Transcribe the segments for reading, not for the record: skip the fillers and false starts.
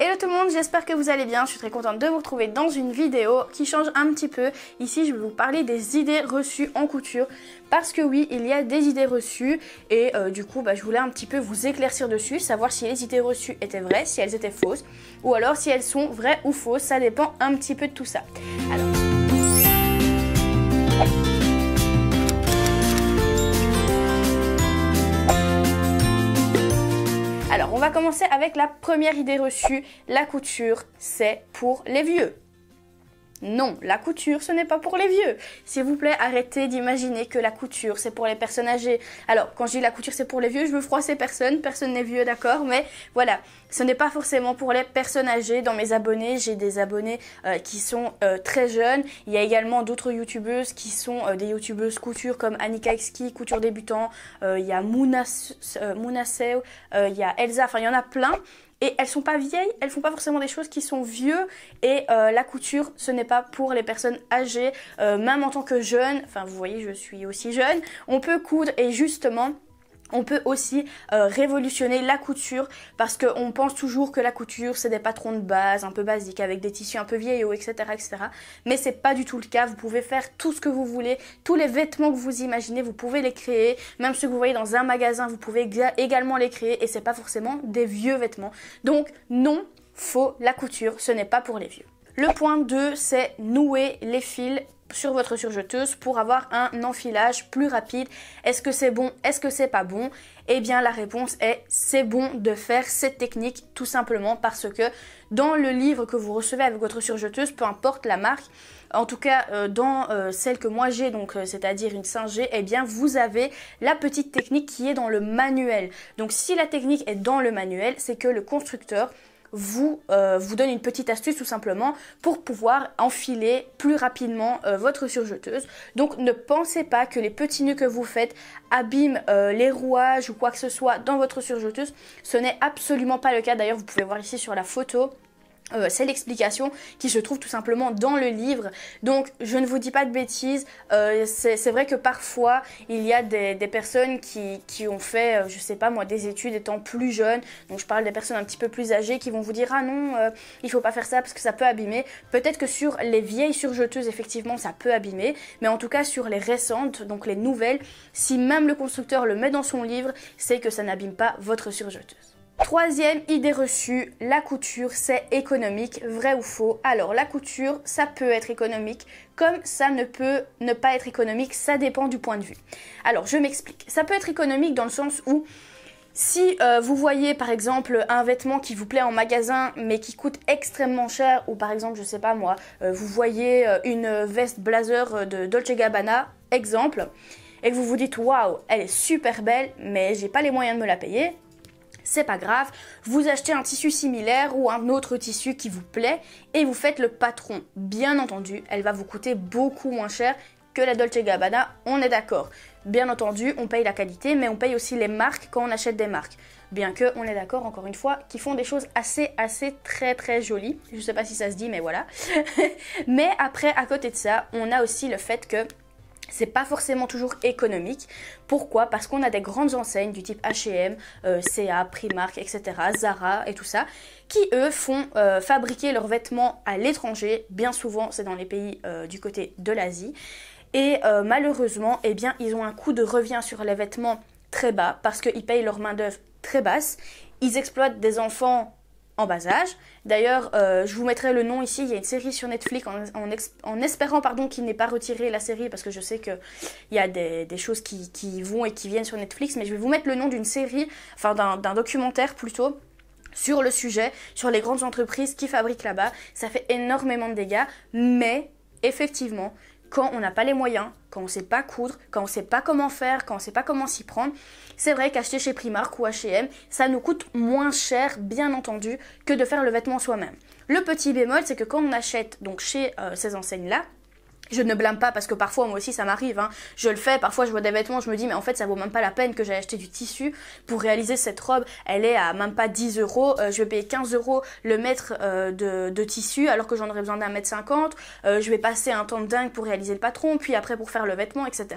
Hello tout le monde, j'espère que vous allez bien, je suis très contente de vous retrouver dans une vidéo qui change un petit peu. Ici je vais vous parler des idées reçues en couture, parce que oui, il y a des idées reçues et du coup je voulais un petit peu vous éclaircir dessus, savoir si les idées reçues étaient vraies, si elles étaient fausses, ou alors si elles sont vraies ou fausses, ça dépend un petit peu de tout ça. Alors, on va commencer avec la première idée reçue. La couture, c'est pour les vieux. Non, la couture, ce n'est pas pour les vieux. S'il vous plaît, arrêtez d'imaginer que la couture, c'est pour les personnes âgées. Alors, quand je dis la couture, c'est pour les vieux, je veux froisser personne. Personne n'est vieux, d'accord? Mais voilà, ce n'est pas forcément pour les personnes âgées. Dans mes abonnés, j'ai des abonnés qui sont très jeunes. Il y a également d'autres youtubeuses qui sont des youtubeuses couture comme Annika Exki, couture débutant. Il y a Mouna Seu, il y a Elsa, enfin il y en a plein. Et elles sont pas vieilles, elles font pas forcément des choses qui sont vieux. Et la couture, ce n'est pas pour les personnes âgées, même en tant que jeune. Enfin, vous voyez, je suis aussi jeune. On peut coudre et justement, on peut aussi révolutionner la couture parce qu'on pense toujours que la couture c'est des patrons de base un peu basiques avec des tissus un peu vieillots, etc. etc. Mais c'est pas du tout le cas, vous pouvez faire tout ce que vous voulez, tous les vêtements que vous imaginez, vous pouvez les créer, même ceux que vous voyez dans un magasin, vous pouvez également les créer et c'est pas forcément des vieux vêtements. Donc non, faux, la couture ce n'est pas pour les vieux. Le point 2, c'est nouer les fils sur votre surjeteuse pour avoir un enfilage plus rapide. Est-ce que c'est bon? Est-ce que c'est pas bon? Eh bien la réponse est c'est bon de faire cette technique tout simplement parce que dans le livre que vous recevez avec votre surjeteuse, peu importe la marque, en tout cas dans celle que moi j'ai, donc c'est-à-dire une 5G, eh bien vous avez la petite technique qui est dans le manuel. Donc si la technique est dans le manuel, c'est que le constructeur vous donne une petite astuce tout simplement pour pouvoir enfiler plus rapidement votre surjeteuse. Donc ne pensez pas que les petits nœuds que vous faites abîment les rouages ou quoi que ce soit dans votre surjeteuse. Ce n'est absolument pas le cas. D'ailleurs vous pouvez voir ici sur la photo. C'est l'explication qui se trouve tout simplement dans le livre. Donc je ne vous dis pas de bêtises, c'est vrai que parfois il y a des personnes qui ont fait, je sais pas moi, des études étant plus jeunes. Donc je parle des personnes un petit peu plus âgées qui vont vous dire ah non, il faut pas faire ça parce que ça peut abîmer. Peut-être que sur les vieilles surjeteuses effectivement ça peut abîmer, mais en tout cas sur les récentes, donc les nouvelles, si même le constructeur le met dans son livre, c'est que ça n'abîme pas votre surjeteuse. Troisième idée reçue, la couture c'est économique, vrai ou faux? Alors la couture ça peut être économique comme ça ne peut ne pas être économique, ça dépend du point de vue. Alors je m'explique, ça peut être économique dans le sens où si vous voyez par exemple un vêtement qui vous plaît en magasin mais qui coûte extrêmement cher, ou par exemple je sais pas moi, vous voyez une veste blazer de Dolce & Gabbana, exemple, et que vous vous dites waouh elle est super belle mais j'ai pas les moyens de me la payer, c'est pas grave, vous achetez un tissu similaire ou un autre tissu qui vous plaît et vous faites le patron. Bien entendu, elle va vous coûter beaucoup moins cher que la Dolce & Gabbana, on est d'accord. Bien entendu, on paye la qualité, mais on paye aussi les marques quand on achète des marques. Bien que, on est d'accord, encore une fois, qui font des choses assez très jolies. Je sais pas si ça se dit, mais voilà. Mais après, à côté de ça, on a aussi le fait que c'est pas forcément toujours économique. Pourquoi? Parce qu'on a des grandes enseignes du type H&M, CA, Primark, etc., Zara et tout ça, qui eux font fabriquer leurs vêtements à l'étranger. Bien souvent, c'est dans les pays du côté de l'Asie. Et malheureusement, eh bien, ils ont un coût de revient sur les vêtements très bas parce qu'ils payent leur main-d'œuvre très basse. Ils exploitent des enfants en bas âge. D'ailleurs, je vous mettrai le nom ici, il y a une série sur Netflix en espérant qu'il n'ait pas retiré la série parce que je sais qu'il y a des choses qui vont et qui viennent sur Netflix, mais je vais vous mettre le nom d'une série, enfin d'un documentaire plutôt, sur le sujet, sur les grandes entreprises qui fabriquent là-bas. Ça fait énormément de dégâts, mais effectivement, quand on n'a pas les moyens, quand on ne sait pas coudre, quand on ne sait pas comment faire, quand on ne sait pas comment s'y prendre, c'est vrai qu'acheter chez Primark ou H&M, ça nous coûte moins cher, bien entendu, que de faire le vêtement soi-même. Le petit bémol, c'est que quand on achète donc chez ces enseignes-là, je ne blâme pas parce que parfois moi aussi ça m'arrive, hein. Je le fais, parfois je vois des vêtements, je me dis mais en fait ça vaut même pas la peine que j'aille acheter du tissu pour réaliser cette robe, elle est à même pas 10 €, je vais payer 15 € le mètre de tissu alors que j'en aurais besoin d'un mètre 50, je vais passer un temps de dingue pour réaliser le patron, puis après pour faire le vêtement, etc.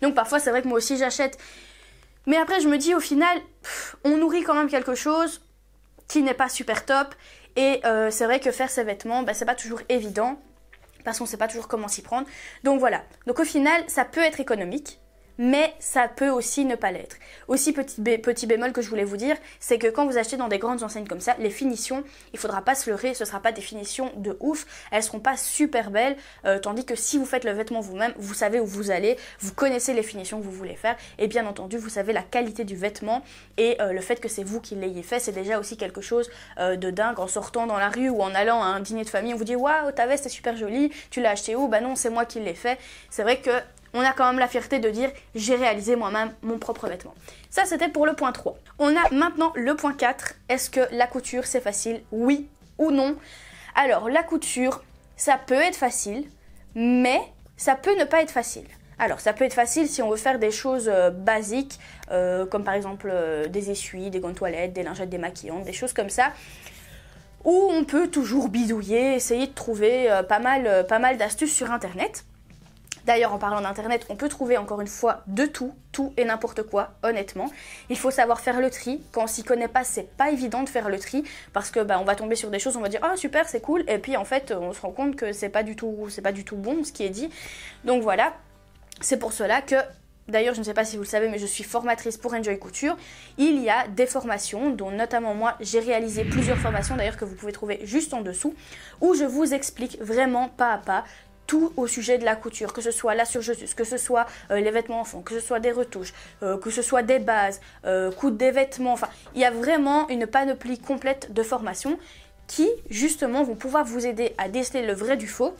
Donc parfois c'est vrai que moi aussi j'achète, mais après je me dis au final, on nourrit quand même quelque chose qui n'est pas super top Et c'est vrai que faire ses vêtements, c'est pas toujours évident parce qu'on sait pas toujours comment s'y prendre. Donc voilà, donc au final ça peut être économique, mais ça peut aussi ne pas l'être. Aussi, petit bémol que je voulais vous dire, c'est que quand vous achetez dans des grandes enseignes comme ça, les finitions, il faudra pas se leurrer, ce sera pas des finitions de ouf, elles seront pas super belles, tandis que si vous faites le vêtement vous-même, vous savez où vous allez, vous connaissez les finitions que vous voulez faire, et bien entendu, vous savez la qualité du vêtement, et le fait que c'est vous qui l'ayez fait, c'est déjà aussi quelque chose de dingue. En sortant dans la rue ou en allant à un dîner de famille, on vous dit « Waouh, ta veste est super jolie, tu l'as acheté où ?» Bah non, c'est moi qui l'ai fait. C'est vrai que on a quand même la fierté de dire j'ai réalisé moi-même mon propre vêtement. Ça c'était pour le point 3. On a maintenant le point 4. Est-ce que la couture c'est facile? Oui ou non? Alors la couture, ça peut être facile, mais ça peut ne pas être facile. Alors ça peut être facile si on veut faire des choses basiques, comme par exemple des essuies, des gants de toilette, des lingettes démaquillantes, des choses comme ça. Où on peut toujours bidouiller, essayer de trouver pas mal d'astuces sur internet. D'ailleurs, en parlant d'internet, on peut trouver encore une fois de tout et n'importe quoi, honnêtement. Il faut savoir faire le tri. Quand on s'y connaît pas, c'est pas évident de faire le tri parce que on va tomber sur des choses, on va dire ah super, c'est cool, et puis en fait, on se rend compte que c'est pas du tout bon ce qui est dit. Donc voilà, c'est pour cela que d'ailleurs, je ne sais pas si vous le savez, mais je suis formatrice pour Enjoy Couture. Il y a des formations, dont notamment moi, j'ai réalisé plusieurs formations d'ailleurs que vous pouvez trouver juste en dessous, où je vous explique vraiment pas à pas tout au sujet de la couture, que ce soit la surjeteuse, que ce soit les vêtements enfants, que ce soit des retouches, que ce soit des bases, coudre des vêtements, enfin, il y a vraiment une panoplie complète de formations qui, justement, vont pouvoir vous aider à déceler le vrai du faux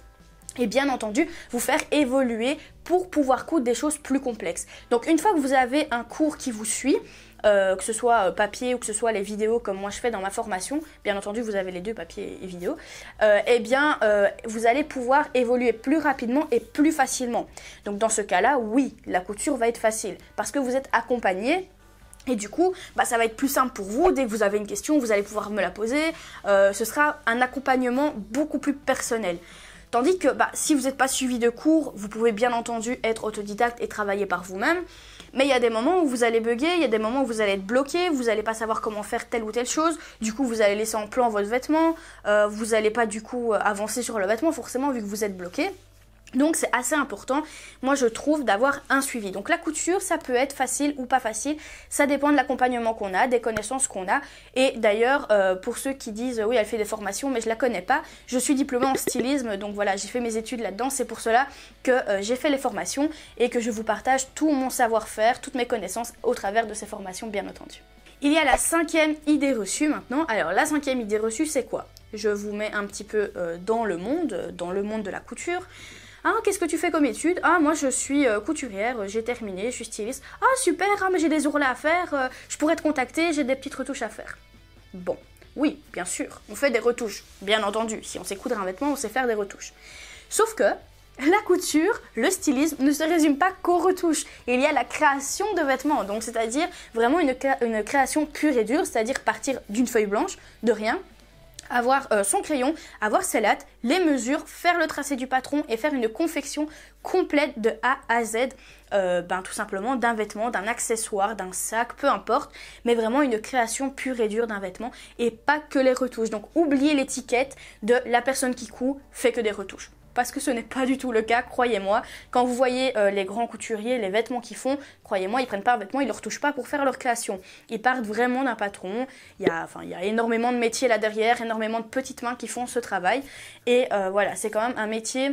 et bien entendu vous faire évoluer pour pouvoir coudre des choses plus complexes. Donc une fois que vous avez un cours qui vous suit, que ce soit papier ou que ce soit les vidéos comme moi je fais dans ma formation, bien entendu vous avez les deux, papier et vidéo, vous allez pouvoir évoluer plus rapidement et plus facilement. Donc dans ce cas-là, oui, la couture va être facile parce que vous êtes accompagné. Et du coup, ça va être plus simple pour vous. Dès que vous avez une question, vous allez pouvoir me la poser. Ce sera un accompagnement beaucoup plus personnel. Tandis que si vous n'êtes pas suivi de cours, vous pouvez bien entendu être autodidacte et travailler par vous-même. Mais il y a des moments où vous allez bugger, il y a des moments où vous allez être bloqué, vous n'allez pas savoir comment faire telle ou telle chose. Du coup, vous allez laisser en plan votre vêtement. Vous n'allez pas du coup avancer sur le vêtement forcément vu que vous êtes bloqué. Donc c'est assez important, moi je trouve, d'avoir un suivi. Donc la couture, ça peut être facile ou pas facile, ça dépend de l'accompagnement qu'on a, des connaissances qu'on a. Et d'ailleurs, pour ceux qui disent oui, elle fait des formations mais je la connais pas, je suis diplômée en stylisme, donc voilà, j'ai fait mes études là-dedans. C'est pour cela que j'ai fait les formations et que je vous partage tout mon savoir-faire, toutes mes connaissances au travers de ces formations, bien entendu. Il y a la 5e idée reçue maintenant. Alors la 5e idée reçue, c'est quoi? Je vous mets un petit peu dans le monde de la couture. Ah, qu'est-ce que tu fais comme étude? Ah, moi je suis couturière, j'ai terminé, je suis styliste. Ah, super, ah, mais j'ai des ourlets à faire, je pourrais te contacter, j'ai des petites retouches à faire. Bon, oui, bien sûr, on fait des retouches, bien entendu. Si on sait coudre un vêtement, on sait faire des retouches. Sauf que la couture, le stylisme ne se résume pas qu'aux retouches. Il y a la création de vêtements, donc c'est-à-dire vraiment une création pure et dure, c'est-à-dire partir d'une feuille blanche, de rien, avoir son crayon, avoir ses lattes, les mesures, faire le tracé du patron et faire une confection complète de A à Z, tout simplement d'un vêtement, d'un accessoire, d'un sac, peu importe, mais vraiment une création pure et dure d'un vêtement et pas que les retouches. Donc oubliez l'étiquette de la personne qui coud fait que des retouches. Parce que ce n'est pas du tout le cas, croyez-moi. Quand vous voyez les grands couturiers, les vêtements qu'ils font, croyez-moi, ils prennent pas un vêtement, ils ne le retouchent pas pour faire leur création. Ils partent vraiment d'un patron. Il y a énormément de métiers là derrière, énormément de petites mains qui font ce travail. Et voilà, c'est quand même un métier,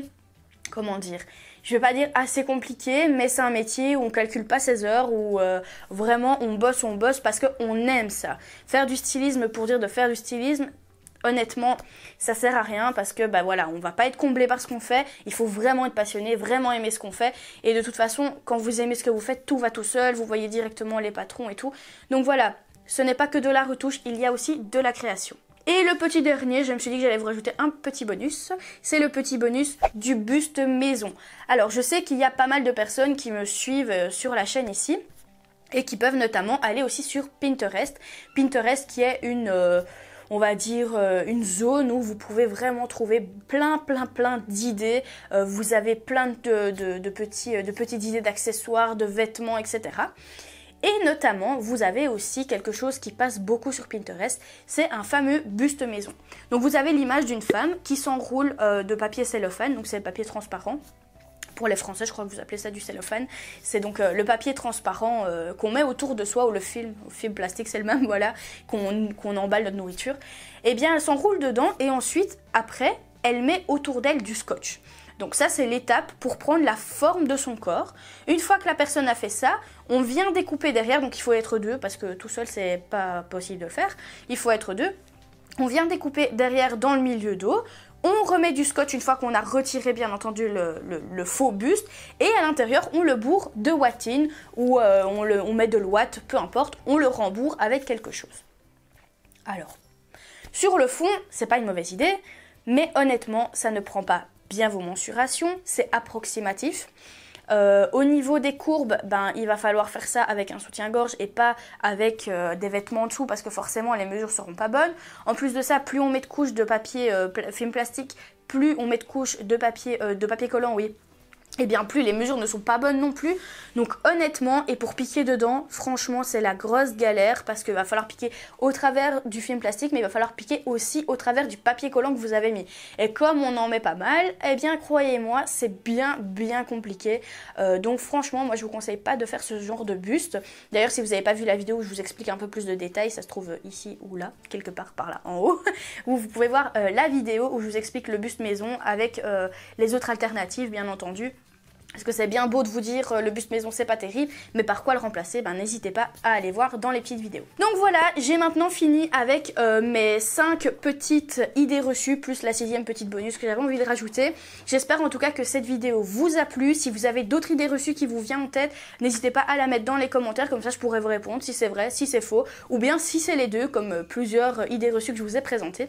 comment dire, je vais pas dire assez compliqué, mais c'est un métier où on calcule pas ses heures, où vraiment on bosse parce qu'on aime ça. Faire du stylisme pour dire de faire du stylisme, honnêtement, ça sert à rien parce que voilà, on va pas être comblé par ce qu'on fait. Il faut vraiment être passionné, vraiment aimer ce qu'on fait. Et de toute façon, quand vous aimez ce que vous faites, tout va tout seul. Vous voyez directement les patrons et tout. Donc voilà, ce n'est pas que de la retouche, il y a aussi de la création. Et le petit dernier, je me suis dit que j'allais vous rajouter un petit bonus. C'est le petit bonus du buste maison. Alors, je sais qu'il y a pas mal de personnes qui me suivent sur la chaîne ici et qui peuvent notamment aller aussi sur Pinterest. Pinterest qui est on va dire une zone où vous pouvez vraiment trouver plein d'idées. Vous avez plein de petites idées d'accessoires, de vêtements, etc. Et notamment, vous avez aussi quelque chose qui passe beaucoup sur Pinterest, c'est un fameux buste maison. Donc vous avez l'image d'une femme qui s'enroule de papier cellophane, donc c'est le papier transparent. Pour les Français, je crois que vous appelez ça du cellophane. C'est donc le papier transparent qu'on met autour de soi, ou le film plastique, c'est le même, voilà, qu'on emballe notre nourriture. Eh bien, elle s'enroule dedans et ensuite, après, elle met autour d'elle du scotch. Donc ça, c'est l'étape pour prendre la forme de son corps. Une fois que la personne a fait ça, on vient découper derrière, donc il faut être deux, parce que tout seul, c'est pas possible de le faire. Il faut être deux. On vient découper derrière dans le milieu d'eau. On remet du scotch une fois qu'on a retiré bien entendu le faux buste. Et à l'intérieur, on le bourre de ouatine ou on met de l'ouate, peu importe. On le rembourre avec quelque chose. Alors, sur le fond, c'est pas une mauvaise idée. Mais honnêtement, ça ne prend pas bien vos mensurations, c'est approximatif. Au niveau des courbes, il va falloir faire ça avec un soutien-gorge et pas avec des vêtements en dessous parce que forcément les mesures seront pas bonnes. En plus de ça, plus on met de couches de papier film plastique, plus on met de couches de papier collant, oui. Et bien plus les mesures ne sont pas bonnes non plus. Donc honnêtement, et pour piquer dedans, franchement c'est la grosse galère parce qu'il va falloir piquer au travers du film plastique, mais il va falloir piquer aussi au travers du papier collant que vous avez mis. Et comme on en met pas mal, eh bien croyez-moi, c'est bien compliqué. Donc franchement, moi je vous conseille pas de faire ce genre de buste. D'ailleurs, si vous n'avez pas vu la vidéo où je vous explique un peu plus de détails, ça se trouve ici ou là, quelque part par là en haut, où vous pouvez voir la vidéo où je vous explique le buste maison avec les autres alternatives bien entendu. Parce que c'est bien beau de vous dire le buste maison c'est pas terrible, mais par quoi le remplacer, n'hésitez pas à aller voir dans les petites vidéos. Donc voilà, j'ai maintenant fini avec mes 5 petites idées reçues, plus la 6e petite bonus que j'avais envie de rajouter. J'espère en tout cas que cette vidéo vous a plu. Si vous avez d'autres idées reçues qui vous viennent en tête, n'hésitez pas à la mettre dans les commentaires, comme ça je pourrai vous répondre si c'est vrai, si c'est faux, ou bien si c'est les deux, comme plusieurs idées reçues que je vous ai présentées.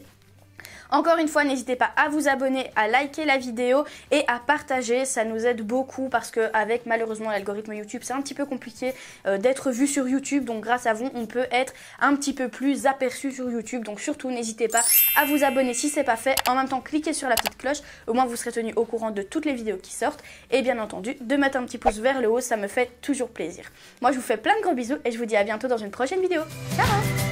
Encore une fois, n'hésitez pas à vous abonner, à liker la vidéo et à partager, ça nous aide beaucoup parce que avec malheureusement l'algorithme YouTube, c'est un petit peu compliqué d'être vu sur YouTube. Donc grâce à vous, on peut être un petit peu plus aperçu sur YouTube. Donc surtout, n'hésitez pas à vous abonner si c'est pas fait. En même temps, cliquez sur la petite cloche, au moins vous serez tenu au courant de toutes les vidéos qui sortent. Et bien entendu, de mettre un petit pouce vers le haut, ça me fait toujours plaisir. Moi, je vous fais plein de gros bisous et je vous dis à bientôt dans une prochaine vidéo. Ciao!